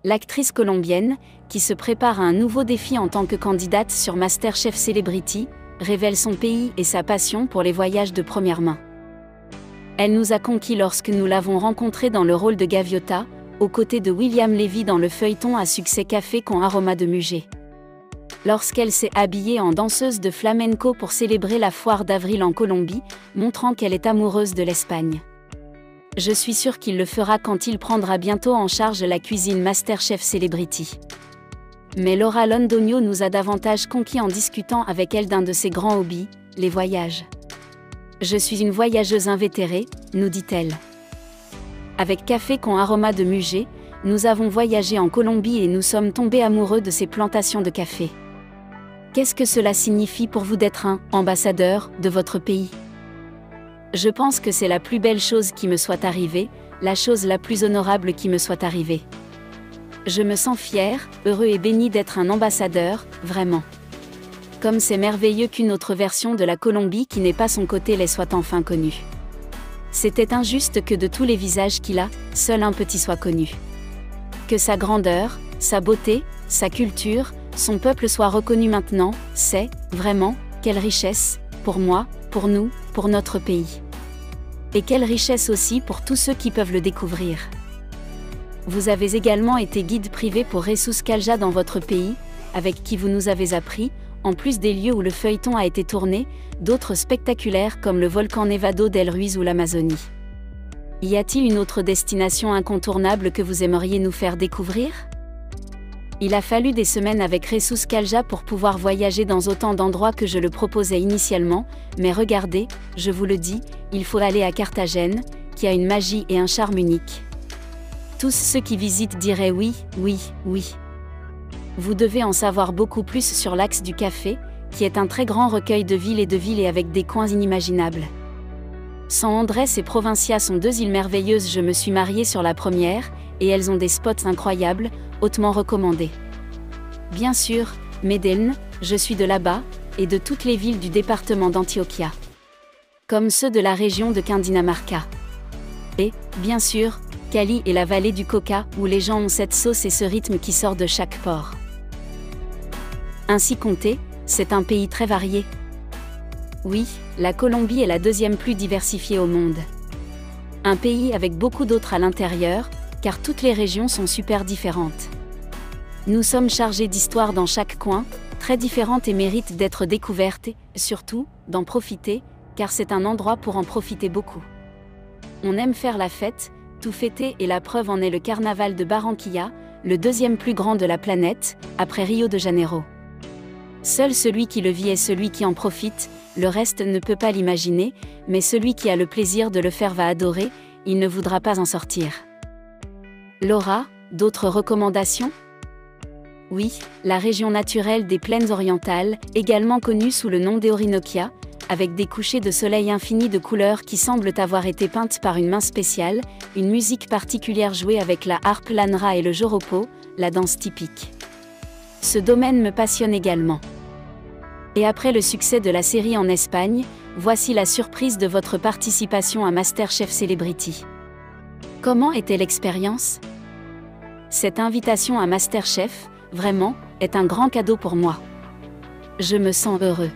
L'actrice colombienne, qui se prépare à un nouveau défi en tant que candidate sur MasterChef Celebrity, révèle son pays et sa passion pour les voyages de première main. Elle nous a conquis lorsque nous l'avons rencontrée dans le rôle de Gaviota, aux côtés de William Levy dans le feuilleton à succès Café con aroma de Muger. Lorsqu'elle s'est habillée en danseuse de flamenco pour célébrer la foire d'avril en Colombie, montrant qu'elle est amoureuse de l'Espagne. Je suis sûre qu'il le fera quand il prendra bientôt en charge la cuisine MasterChef Celebrity. Mais Laura Londoño nous a davantage conquis en discutant avec elle d'un de ses grands hobbies, les voyages. Je suis une voyageuse invétérée, nous dit-elle. Avec Café con aroma de Muger, nous avons voyagé en Colombie et nous sommes tombés amoureux de ces plantations de café. Qu'est-ce que cela signifie pour vous d'être un ambassadeur de votre pays ? Je pense que c'est la plus belle chose qui me soit arrivée, la chose la plus honorable qui me soit arrivée. Je me sens fier, heureux et béni d'être un ambassadeur, vraiment. Comme c'est merveilleux qu'une autre version de la Colombie qui n'est pas son côté lait soit enfin connue. C'était injuste que de tous les visages qu'il a, seul un petit soit connu. Que sa grandeur, sa beauté, sa culture, son peuple soient reconnus maintenant, c'est, vraiment, quelle richesse, pour moi, pour nous, pour notre pays. Et quelle richesse aussi pour tous ceux qui peuvent le découvrir. Vous avez également été guide privé pour Jesus Calja dans votre pays, avec qui vous nous avez appris, en plus des lieux où le feuilleton a été tourné, d'autres spectaculaires comme le volcan Nevado del Ruiz ou l'Amazonie. Y a-t-il une autre destination incontournable que vous aimeriez nous faire découvrir ? Il a fallu des semaines avec Jesus Calja pour pouvoir voyager dans autant d'endroits que je le proposais initialement, mais regardez, je vous le dis, il faut aller à Carthagène, qui a une magie et un charme unique. Tous ceux qui visitent diraient oui, oui, oui. Vous devez en savoir beaucoup plus sur l'Axe du Café, qui est un très grand recueil de villes et avec des coins inimaginables. San Andrés et Provincia sont deux îles merveilleuses. Je me suis mariée sur la première, et elles ont des spots incroyables, hautement recommandés. Bien sûr, Medellín, je suis de là-bas, et de toutes les villes du département d'Antioquia. Comme ceux de la région de Cundinamarca. Et, bien sûr, Cali et la vallée du Cauca, où les gens ont cette sauce et ce rythme qui sort de chaque port. Ainsi compté, c'est un pays très varié. Oui, la Colombie est la deuxième plus diversifiée au monde. Un pays avec beaucoup d'autres à l'intérieur, car toutes les régions sont super différentes. Nous sommes chargés d'histoires dans chaque coin, très différentes et méritent d'être découvertes et, surtout, d'en profiter, car c'est un endroit pour en profiter beaucoup. On aime faire la fête, tout fêter et la preuve en est le carnaval de Barranquilla, le deuxième plus grand de la planète, après Rio de Janeiro. Seul celui qui le vit est celui qui en profite, le reste ne peut pas l'imaginer, mais celui qui a le plaisir de le faire va adorer, il ne voudra pas en sortir. Laura, d'autres recommandations ? Oui, la région naturelle des plaines orientales, également connue sous le nom d'Orinoquia, avec des couchers de soleil infinis de couleurs qui semblent avoir été peintes par une main spéciale, une musique particulière jouée avec la harpe lanra et le joropo, la danse typique. Ce domaine me passionne également. Et après le succès de la série en Espagne, voici la surprise de votre participation à MasterChef Celebrity. Comment était l'expérience ? Cette invitation à MasterChef, vraiment, est un grand cadeau pour moi. Je me sens heureux.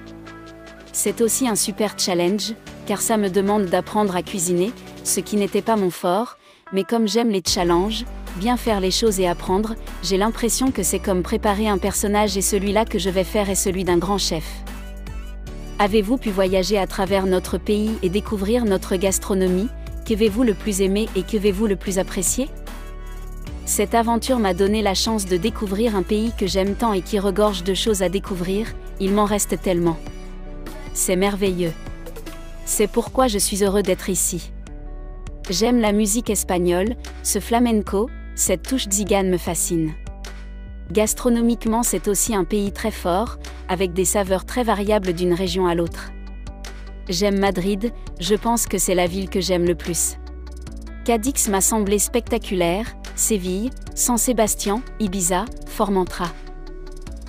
C'est aussi un super challenge, car ça me demande d'apprendre à cuisiner, ce qui n'était pas mon fort, mais comme j'aime les challenges, bien faire les choses et apprendre, j'ai l'impression que c'est comme préparer un personnage et celui-là que je vais faire est celui d'un grand chef. Avez-vous pu voyager à travers notre pays et découvrir notre gastronomie ? Qu'avez-vous le plus aimé et qu'avez-vous le plus apprécié ? Cette aventure m'a donné la chance de découvrir un pays que j'aime tant et qui regorge de choses à découvrir, il m'en reste tellement. C'est merveilleux. C'est pourquoi je suis heureux d'être ici. J'aime la musique espagnole, ce flamenco, cette touche tzigane me fascine. Gastronomiquement, c'est aussi un pays très fort, avec des saveurs très variables d'une région à l'autre. J'aime Madrid, je pense que c'est la ville que j'aime le plus. Cadix m'a semblé spectaculaire, Séville, San Sebastián, Ibiza, Formentera.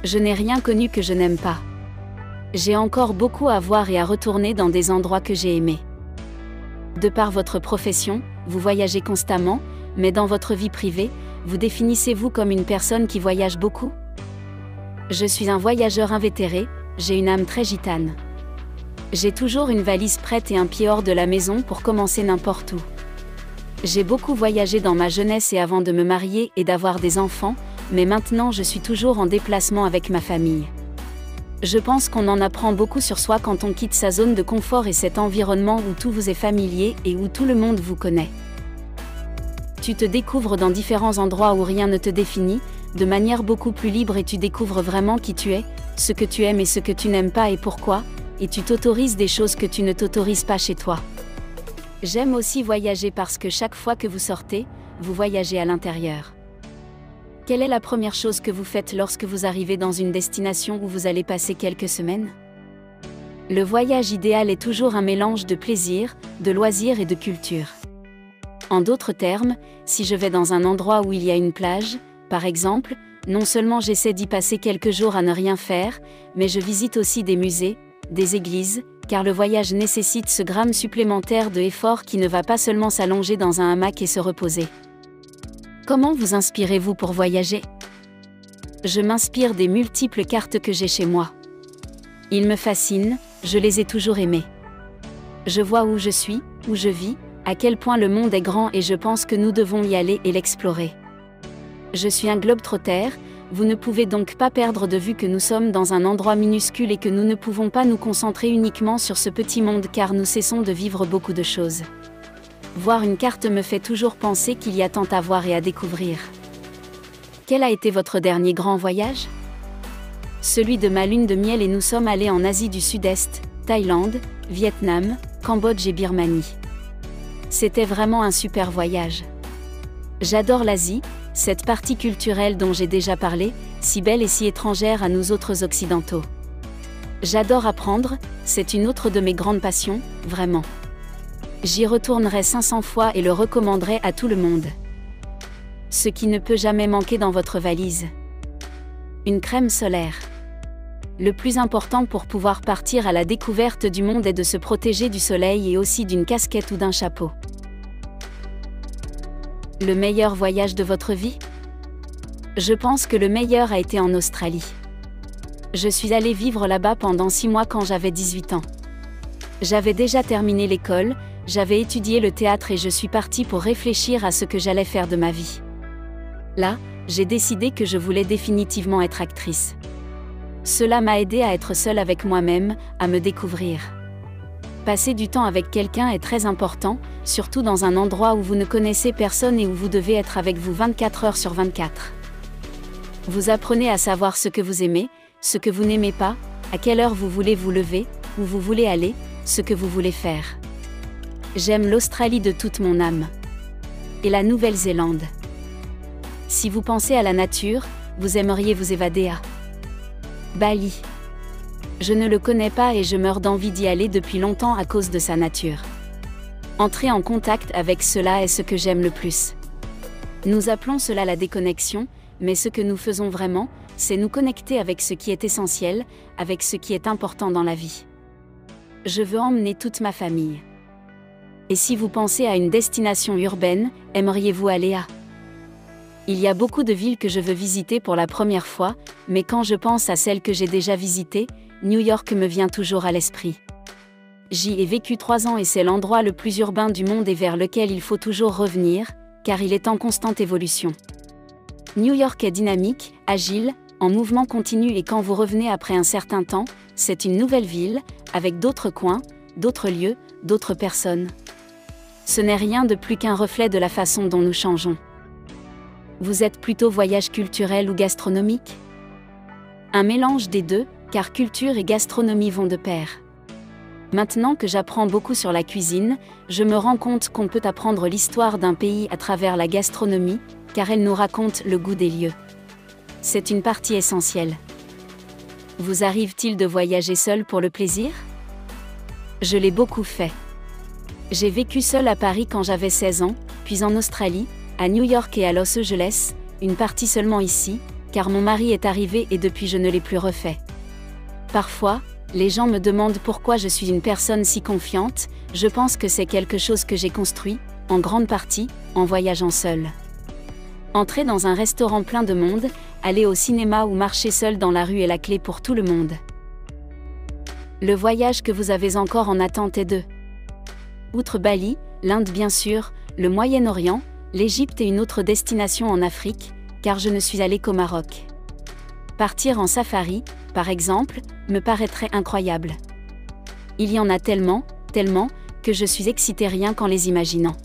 Je n'ai rien connu que je n'aime pas. J'ai encore beaucoup à voir et à retourner dans des endroits que j'ai aimés. De par votre profession, vous voyagez constamment, mais dans votre vie privée, vous définissez-vous comme une personne qui voyage beaucoup? Je suis un voyageur invétéré, j'ai une âme très gitane. J'ai toujours une valise prête et un pied hors de la maison pour commencer n'importe où. J'ai beaucoup voyagé dans ma jeunesse et avant de me marier et d'avoir des enfants, mais maintenant je suis toujours en déplacement avec ma famille. Je pense qu'on en apprend beaucoup sur soi quand on quitte sa zone de confort et cet environnement où tout vous est familier et où tout le monde vous connaît. Tu te découvres dans différents endroits où rien ne te définit, de manière beaucoup plus libre et tu découvres vraiment qui tu es, ce que tu aimes et ce que tu n'aimes pas et pourquoi, et tu t'autorises des choses que tu ne t'autorises pas chez toi. J'aime aussi voyager parce que chaque fois que vous sortez, vous voyagez à l'intérieur. Quelle est la première chose que vous faites lorsque vous arrivez dans une destination où vous allez passer quelques semaines? Le voyage idéal est toujours un mélange de plaisir, de loisirs et de culture. En d'autres termes, si je vais dans un endroit où il y a une plage, par exemple, non seulement j'essaie d'y passer quelques jours à ne rien faire, mais je visite aussi des musées, des églises, car le voyage nécessite ce gramme supplémentaire de effort qui ne va pas seulement s'allonger dans un hamac et se reposer. Comment vous inspirez-vous pour voyager? Je m'inspire des multiples cartes que j'ai chez moi. Ils me fascinent, je les ai toujours aimées. Je vois où je suis, où je vis, à quel point le monde est grand et je pense que nous devons y aller et l'explorer. Je suis un globe-trotter, vous ne pouvez donc pas perdre de vue que nous sommes dans un endroit minuscule et que nous ne pouvons pas nous concentrer uniquement sur ce petit monde car nous cessons de vivre beaucoup de choses. Voir une carte me fait toujours penser qu'il y a tant à voir et à découvrir. Quel a été votre dernier grand voyage? Celui de ma lune de miel et nous sommes allés en Asie du Sud-Est, Thaïlande, Vietnam, Cambodge et Birmanie. C'était vraiment un super voyage. J'adore l'Asie, cette partie culturelle dont j'ai déjà parlé, si belle et si étrangère à nous autres occidentaux. J'adore apprendre, c'est une autre de mes grandes passions, vraiment. J'y retournerai 500 fois et le recommanderai à tout le monde. Ce qui ne peut jamais manquer dans votre valise. Une crème solaire. Le plus important pour pouvoir partir à la découverte du monde est de se protéger du soleil et aussi d'une casquette ou d'un chapeau. Le meilleur voyage de votre vie? Je pense que le meilleur a été en Australie. Je suis allée vivre là-bas pendant 6 mois quand j'avais 18 ans. J'avais déjà terminé l'école, j'avais étudié le théâtre et je suis partie pour réfléchir à ce que j'allais faire de ma vie. Là, j'ai décidé que je voulais définitivement être actrice. Cela m'a aidée à être seule avec moi-même, à me découvrir. Passer du temps avec quelqu'un est très important, surtout dans un endroit où vous ne connaissez personne et où vous devez être avec vous 24 heures sur 24. Vous apprenez à savoir ce que vous aimez, ce que vous n'aimez pas, à quelle heure vous voulez vous lever, où vous voulez aller, ce que vous voulez faire. J'aime l'Australie de toute mon âme. Et la Nouvelle-Zélande. Si vous pensez à la nature, vous aimeriez vous évader à Bali. Je ne le connais pas et je meurs d'envie d'y aller depuis longtemps à cause de sa nature. Entrer en contact avec cela est ce que j'aime le plus. Nous appelons cela la déconnexion, mais ce que nous faisons vraiment, c'est nous connecter avec ce qui est essentiel, avec ce qui est important dans la vie. Je veux emmener toute ma famille. Et si vous pensez à une destination urbaine, aimeriez-vous aller à Il y a beaucoup de villes que je veux visiter pour la première fois, mais quand je pense à celles que j'ai déjà visitées, New York me vient toujours à l'esprit. J'y ai vécu 3 ans et c'est l'endroit le plus urbain du monde et vers lequel il faut toujours revenir, car il est en constante évolution. New York est dynamique, agile, en mouvement continu et quand vous revenez après un certain temps, c'est une nouvelle ville, avec d'autres coins, d'autres lieux, d'autres personnes. Ce n'est rien de plus qu'un reflet de la façon dont nous changeons. Vous êtes plutôt voyage culturel ou gastronomique? Un mélange des deux, car culture et gastronomie vont de pair. Maintenant que j'apprends beaucoup sur la cuisine, je me rends compte qu'on peut apprendre l'histoire d'un pays à travers la gastronomie, car elle nous raconte le goût des lieux. C'est une partie essentielle. Vous arrive-t-il de voyager seul pour le plaisir? Je l'ai beaucoup fait. J'ai vécu seul à Paris quand j'avais 16 ans, puis en Australie, à New York et à Los Angeles, une partie seulement ici, car mon mari est arrivé et depuis je ne l'ai plus refait. Parfois, les gens me demandent pourquoi je suis une personne si confiante, je pense que c'est quelque chose que j'ai construit, en grande partie, en voyageant seule. Entrer dans un restaurant plein de monde, aller au cinéma ou marcher seul dans la rue est la clé pour tout le monde. Le voyage que vous avez encore en attente est de. Outre Bali, l'Inde bien sûr, le Moyen-Orient, l'Égypte et une autre destination en Afrique, car je ne suis allé qu'au Maroc. Partir en safari, par exemple, me paraîtrait incroyable. Il y en a tellement, que je suis excitée rien qu'en les imaginant.